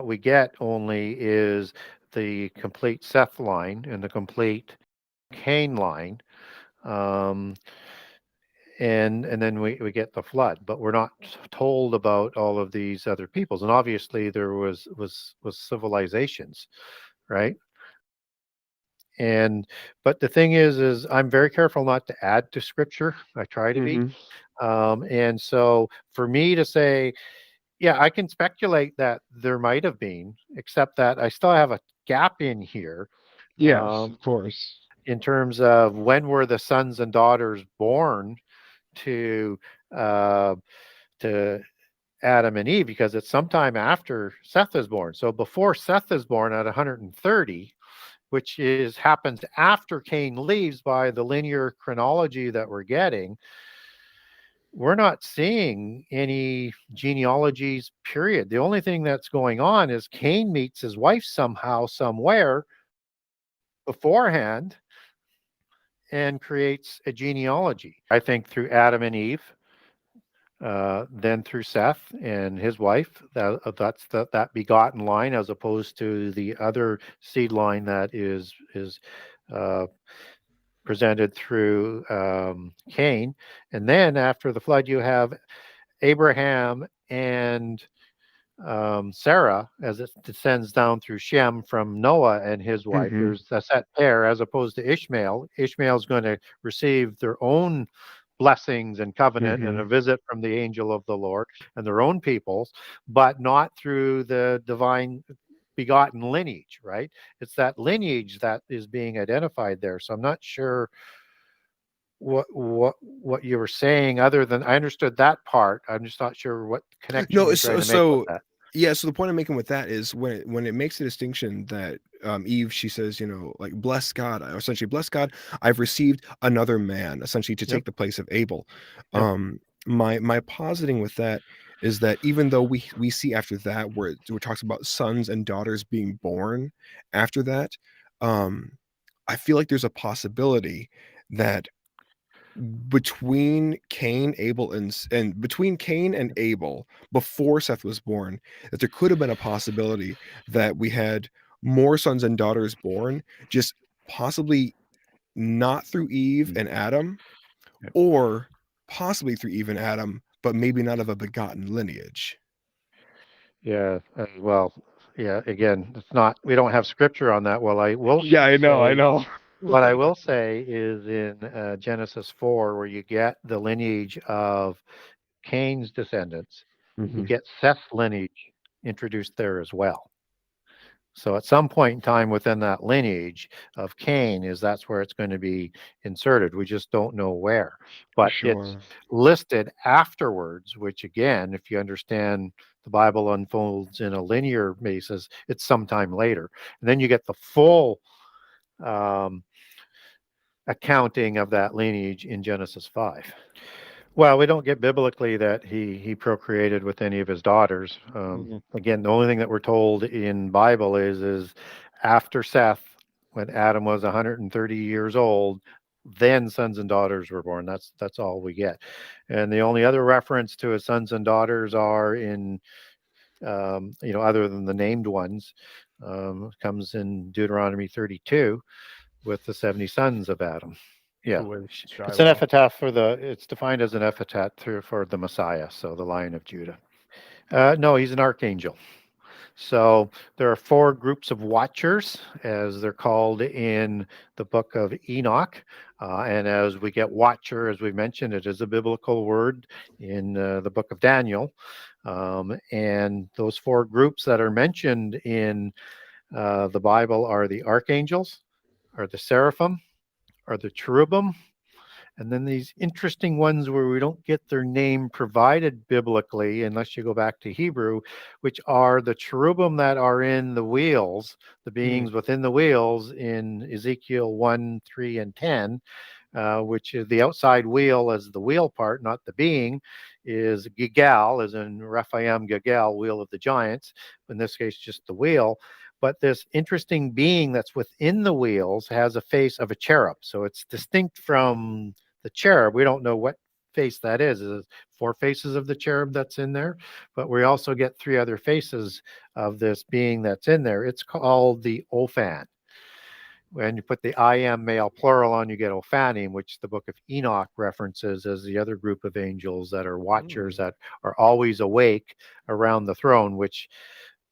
what we get only is the complete Seth line and the complete Cain line. Um, and then we get the flood, but we're not told about all of these other peoples. And obviously there was civilizations, right? And but the thing is I'm very careful not to add to scripture. I try to be. Hmm. And so for me to say, yeah, I can speculate that there might have been, except that I still have a gap in here, Yes, um, of course. in terms of when were the sons and daughters born to uh, to Adam and Eve, because it's sometime after Seth is born. So before Seth is born at 130, which is happens after Cain leaves by the linear chronology that we're getting, we're not seeing any genealogies, period. The only thing that's going on is Cain meets his wife somehow, somewhere beforehand and creates a genealogy. I think through Adam and Eve, then through Seth and his wife. That's that begotten line, as opposed to the other seed line that is uh, presented through Cain. And then after the flood, you have Abraham and Sarah, as it descends down through Shem from Noah and his wife. Hmm. There's a set pair, as opposed to Ishmael. Ishmael's going to receive their own blessings and covenant and a Hmm. visit from the angel of the Lord and their own peoples, but not through the divine begotten lineage, right? It's that lineage that is being identified there. So I'm not sure what you were saying, other than I understood that part. I'm just not sure what connection No, you're trying to make with that. yeah. So the point I'm making with that is when it makes the distinction that Eve, she says, like, bless God, essentially, bless God, I've received another man, essentially, to Yep. take the place of Abel. Yep. My positing with that is that even though we see after that where it talks about sons and daughters being born after that, um, I feel like there's a possibility that between Cain, Abel, and between Cain and Abel before Seth was born, that there could have been a possibility that we had more sons and daughters born, just possibly not through Eve Mm. and Adam, Yep. or possibly through Eve and Adam, but maybe not of a begotten lineage. Yeah. Well, yeah. Again, it's not. We don't have scripture on that. Well, I will Yeah, I know, I say. know. What I will say is in Genesis 4, where you get the lineage of Cain's descendants, you Hmm. get Seth's lineage introduced there as well. So at some point in time within that lineage of Cain, is that's where it's going to be inserted. We just don't know where, but it's Sure. listed afterwards. Which again, if you understand the Bible unfolds in a linear basis, it's sometime later, and then you get the full um, accounting of that lineage in Genesis 5. Well, we don't get biblically that he procreated with any of his daughters. Mhm. Again, the only thing that we're told in Bible is after Seth, when Adam was 130 years old, then sons and daughters were born. That's all we get. And the only other reference to his sons and daughters are in other than the named ones, comes in Deuteronomy 32 with the 70 sons of Adam. Yeah. With It's an Shiloh. epitaph it's defined as an epitaph for the Messiah, so the Lion of Judah. No, he's an archangel. So there are four groups of watchers, as they're called in the book of Enoch. And as we get watcher, as we mentioned, it is a biblical word in the book of Daniel. And those four groups that are mentioned in the Bible are the archangels, are the seraphim, are the cherubim, and then these interesting ones where we don't get their name provided biblically unless you go back to Hebrew, which are the cherubim that are in the wheels, the Mm. beings within the wheels in Ezekiel 1, 3, and 10, which is the outside wheel as the wheel part, not the being, is Gigal, as in Raphaim Gigal, wheel of the giants, in this case, just the wheel. But this interesting being that's within the wheels has a face of a cherub. So it's distinct from the cherub. We don't know what face that is four faces of the cherub that's in there, but we also get three other faces of this being that's in there. It's called the Ophan. When you put the I am male plural on, you get Ophanim, which the book of Enoch references as the other group of angels that are watchers that are always awake around the throne, which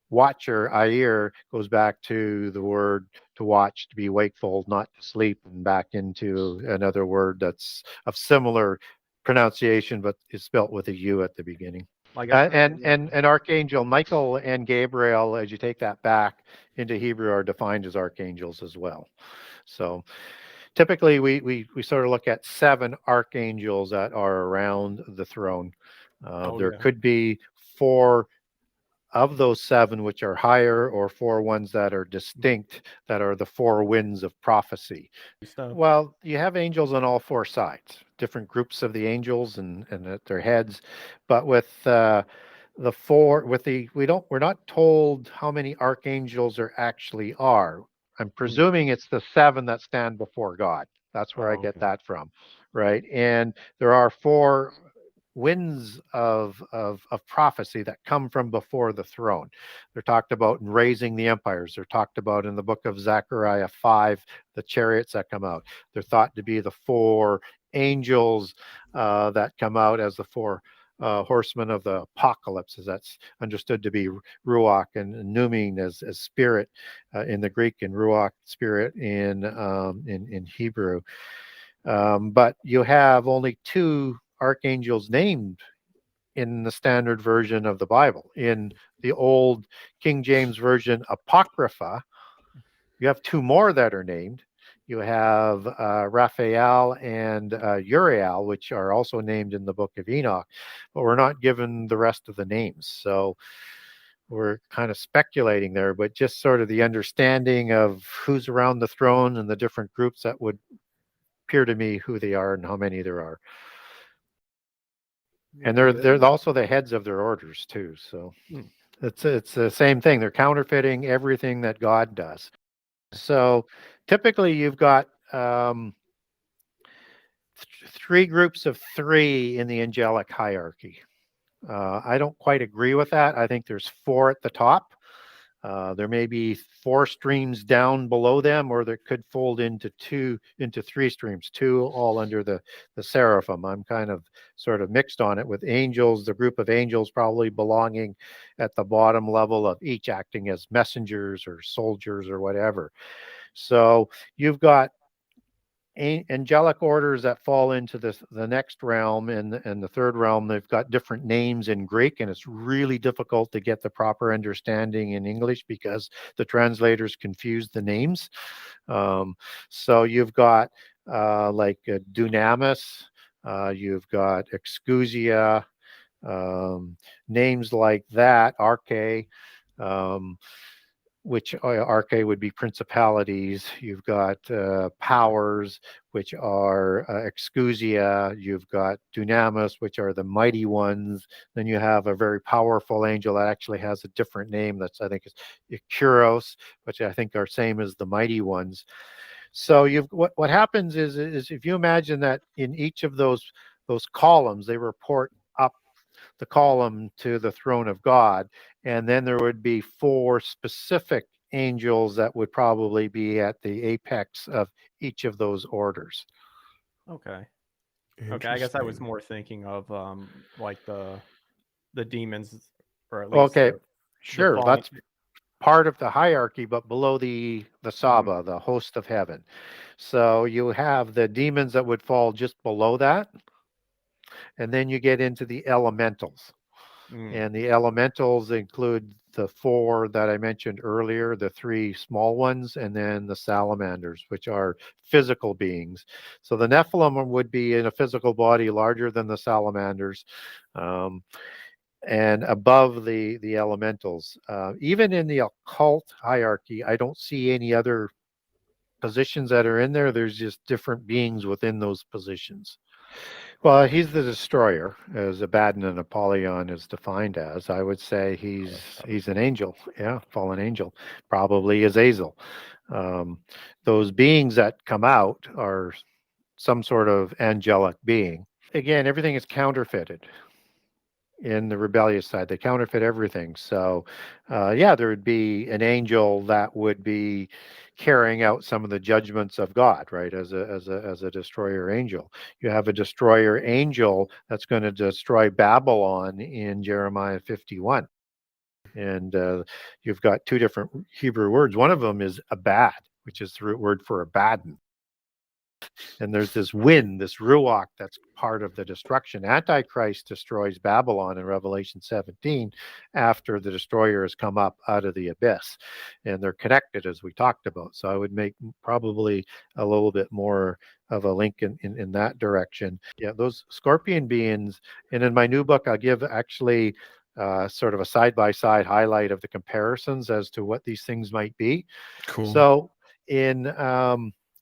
watcher, Ayer, goes back to the word to watch, to be wakeful, not to sleep, and back into another word that's of similar pronunciation, but is spelt with a U at the beginning. Like I said, And Archangel Michael and Gabriel, as you take that back into Hebrew, are defined as archangels as well. So typically we sort of look at seven archangels that are around the throne. There could be four of those seven which are higher, or four ones that are distinct, that are the four winds of prophecy. Well, you have angels on all four sides, different groups of the angels and at their heads, but with the four, with the we're not told how many archangels there actually are. I'm presuming it's the seven that stand before God. That's where I get that from, right? And there are four winds of prophecy that come from before the throne. They're talked about in raising the empires. They're talked about in the book of Zechariah 5, the chariots that come out. They're thought to be the four angels that come out as the four horsemen of the apocalypse, as that's understood to be ruach and numin as spirit in the Greek, and ruach spirit in Hebrew. But you have only two archangels named in the standard version of the Bible. In the old King James Version Apocrypha, you have two more that are named. You have Raphael and Uriel, which are also named in the book of Enoch, but we're not given the rest of the names. So we're kind of speculating there, but just sort of the understanding of who's around the throne and the different groups that would appear to me who they are and how many there are. And they're also the heads of their orders too. So it's the same thing. They're counterfeiting everything that God does. So typically you've got three groups of three in the angelic hierarchy. I don't quite agree with that. I think there's four at the top. There may be four streams down below them, or that could fold into three streams, two all under the seraphim. I'm kind of sort of mixed on it, with angels, the group of angels probably belonging at the bottom level of each, acting as messengers or soldiers or whatever. So you've got angelic orders that fall into the next realm, and the third realm. They've got different names in Greek, and it's really difficult to get the proper understanding in English because the translators confuse the names. So you've got like dunamis, you've got exousia, names like that, arche, which arche would be principalities. You've got powers, which are exousia. You've got dunamis, which are the mighty ones. Then you have a very powerful angel that actually has a different name. That's, I think, is Kuros, which I think are same as the mighty ones. So what happens is if you imagine that in each of those columns, they report up the column to the throne of God, and then there would be four specific angels that would probably be at the apex of each of those orders. Okay. I guess I was more thinking of like the demons, or at least Okay, sure, fallen. that's part of the hierarchy, but below the Saba, the host of heaven. So you have the demons that would fall just below that, and then you get into the elementals. And the elementals include the four that I mentioned earlier, the three small ones, and then the salamanders, which are physical beings. So the Nephilim would be in a physical body larger than the salamanders, and above the elementals. Even in the occult hierarchy, I don't see any other positions that are in there. There's just different beings within those positions. Well, he's the destroyer, as Abaddon and Apollyon is defined as. I would say he's an angel, yeah, fallen angel, probably Azazel. Those beings that come out are some sort of angelic being. again, everything is counterfeited in the rebellious side. They counterfeit everything. So, yeah, there would be an angel that would be carrying out some of the judgments of God, right? As a destroyer angel. You have a destroyer angel that's going to destroy Babylon in Jeremiah 51. And you've got two different Hebrew words. One of them is abad, which is the root word for abaddon. And there's this wind, this ruach, that's part of the destruction. Antichrist destroys Babylon in Revelation 17 after the destroyer has come up out of the abyss. And they're connected, as we talked about. So I would make probably a little bit more of a link in that direction. Yeah, those scorpion beings. And in my new book, I'll give actually sort of a side-by-side highlight of the comparisons as to what these things might be. Cool. So in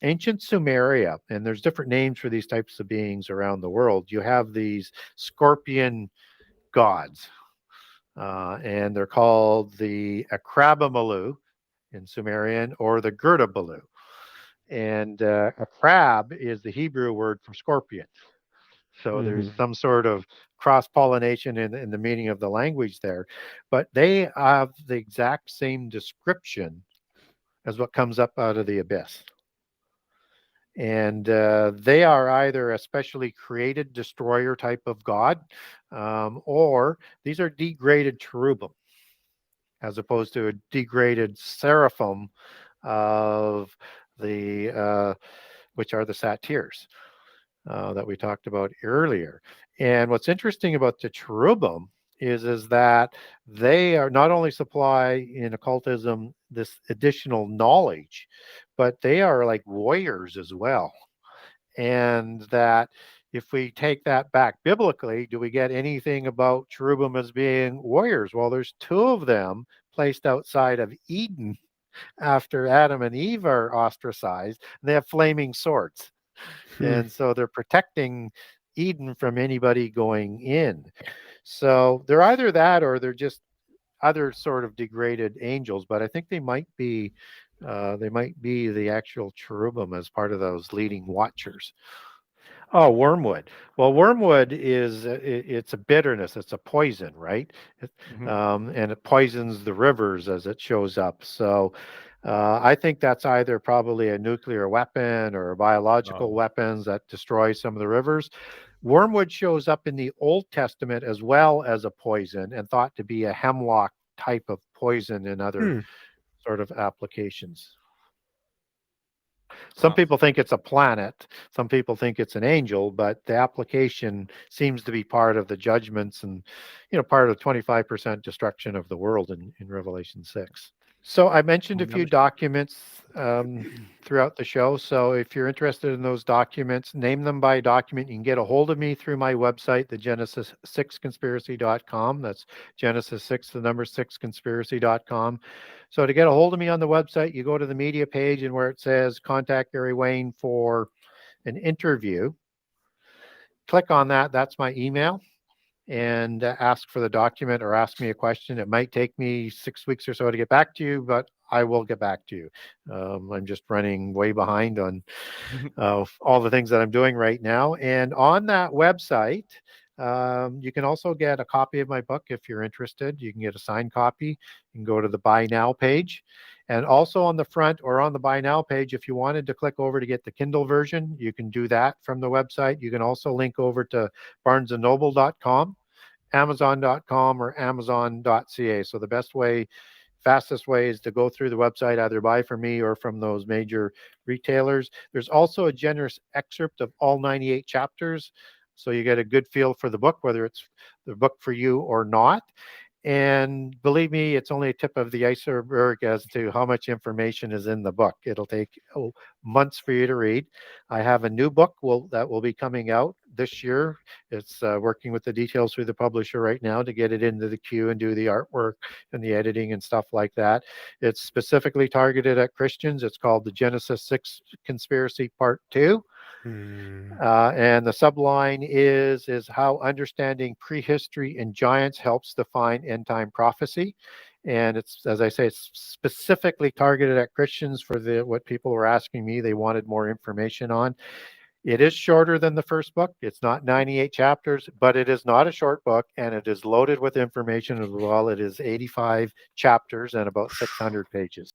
ancient Sumeria, and there's different names for these types of beings around the world, you have these scorpion gods, and they're called the Akrabamalu in Sumerian, or the Girdabalu. And a crab is the Hebrew word for scorpion. So there's some sort of cross pollination in the meaning of the language there. But they have the exact same description as what comes up out of the abyss. And they are either a specially created destroyer type of god, or these are degraded cherubim, as opposed to a degraded seraphim of the which are the satyrs that we talked about earlier. And what's interesting about the cherubim is that they are not only supply in occultism this additional knowledge, but they are like warriors as well. And that if we take that back biblically, do we get anything about cherubim as being warriors? Well, there's two of them placed outside of Eden after Adam and Eve are ostracized. And they have flaming swords. And so they're protecting Eden from anybody going in. So they're either that or they're just other sort of degraded angels, but I think they might be the actual cherubim as part of those leading watchers. Oh, wormwood. Well, wormwood is it's a bitterness. It's a poison, right? And it poisons the rivers as it shows up. So I think that's either probably a nuclear weapon or biological weapons that destroy some of the rivers. Wormwood shows up in the Old Testament as well as a poison and thought to be a hemlock type of poison in other sort of applications. Some people think it's a planet. Some people think it's an angel, but the application seems to be part of the judgments and, part of the 25% destruction of the world in Revelation 6. So I mentioned a few documents throughout the show. So if you're interested in those documents, name them by document. You can get a hold of me through my website, the Genesis6conspiracy.com. That's Genesis 6, the number 6conspiracy.com. So to get a hold of me on the website, you go to the media page, and where it says contact Gary Wayne for an interview, click on that. That's my email. And ask for the document or ask me a question. It might take me 6 weeks or so to get back to you, but I will get back to you. I'm just running way behind on all the things that I'm doing right now. And on that website, you can also get a copy of my book if you're interested. You can get a signed copy. You can go to the Buy Now page. And also on the front or on the Buy Now page, if you wanted to click over to get the Kindle version, you can do that from the website. You can also link over to barnesandnoble.com, amazon.com, or amazon.ca. So the fastest way is to go through the website, either buy from me or from those major retailers. There's also a generous excerpt of all 98 chapters, so you get a good feel for the book, whether it's the book for you or not. And believe me, it's only a tip of the iceberg as to how much information is in the book. It'll take months for you to read. I have a new book that will be coming out this year. It's working with the details through the publisher right now to get it into the queue and do the artwork and the editing and stuff like that. It's specifically targeted at Christians. It's called the Genesis 6 Conspiracy Part 2. And the subline is how understanding prehistory and giants helps define end time prophecy. And it's, as I say, it's specifically targeted at Christians for what people were asking me they wanted more information on. It is shorter than the first book. It's not 98 chapters, but it is not a short book, and it is loaded with information as well. It is 85 chapters and about 600 pages.